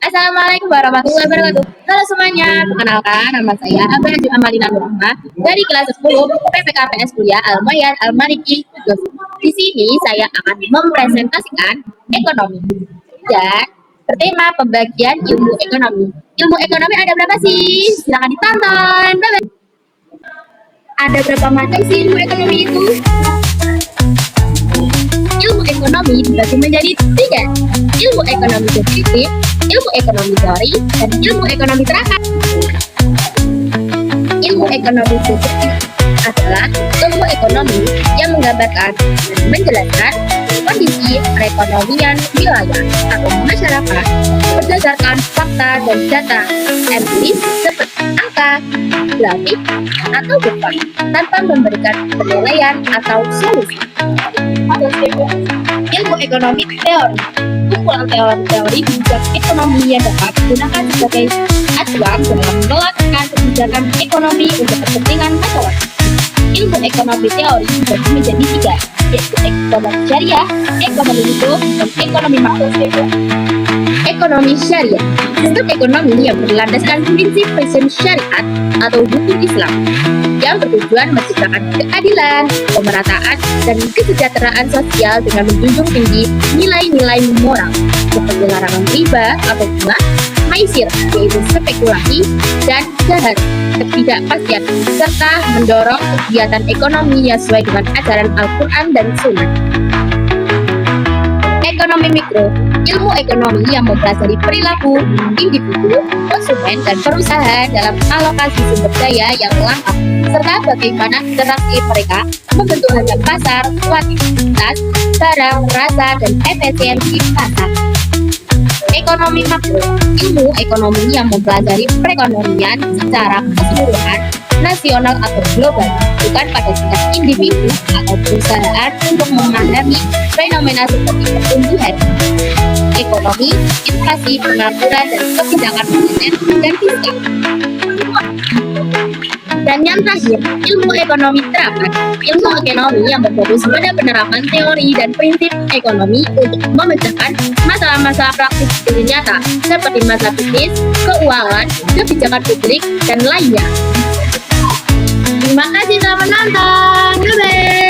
Assalamualaikum warahmatullahi wabarakatuh. Halo semuanya, perkenalkan nama saya Abah Haji Amalina Nurrahma dari kelas 10 PPKPS Kuliah Al-Mayan Al-Mariki. Di sini saya akan mempresentasikan ekonomi dan bertema pembagian ilmu ekonomi. Ilmu ekonomi ada berapa sih? Silahkan ditonton. Bye-bye. Ada berapa macam sih ilmu ekonomi itu? Ilmu ekonomi dibagi menjadi tiga: ilmu ekonomi deskriptif, ilmu ekonomi teori, dan ilmu ekonomi terakhir. Ilmu ekonomi deskriptif adalah ilmu ekonomi yang menggambarkan dan menjelaskan kondisi perekonomian wilayah atau masyarakat berdasarkan fakta dan data empiris seperti angka, grafik, atau bukti tanpa memberikan penilaian atau solusi. Ilmu ekonomi teori, kumpulan teori kebijakan ekonomi yang dapat digunakan sebagai acuan dalam melakukan kebijakan ekonomi untuk kepentingan masyarakat. Ilmu ekonomi teori dibagi menjadi tiga, yaitu ekonomi syariah, ekonomi hidup, dan ekonomi makro. Ekonomi syariah, sistem ekonomi yang berlandaskan prinsip-prinsip syariat atau hukum Islam yang bertujuan menciptakan keadilan, pemerataan, dan kesejahteraan sosial dengan menjunjung tinggi nilai-nilai moral seperti larangan riba atau bunga, maisir yaitu spekulasi, dan zakat ketidakpastian, serta mendorong kegiatan ekonomi yang sesuai dengan ajaran Al-Quran dan Sunnah. Ekonomi mikro, ilmu ekonomi yang mempelajari perilaku individu, konsumen, dan perusahaan dalam alokasi sumber daya yang lengkap, serta bagaimana interaksi mereka membentuk harga pasar, kuantitas, barang, rasa, dan efisiensi pasar. Ekonomi makro, ilmu ekonomi yang mempelajari perekonomian secara keseluruhan, nasional atau global, bukan pada tingkat individu atau perusahaan, untuk memahami fenomena seperti pertumbuhan ekonomi, inflasi, pengaturan, dan kebijakan moneter dan fiskal. Dan yang terakhir, ilmu ekonomi terapan, ilmu ekonomi yang berfokus pada penerapan teori dan prinsip ekonomi untuk memecahkan masalah-masalah praktis di nyata, seperti masalah bisnis, keuangan, kebijakan publik, dan lainnya. Terima kasih telah menonton. Bye-bye.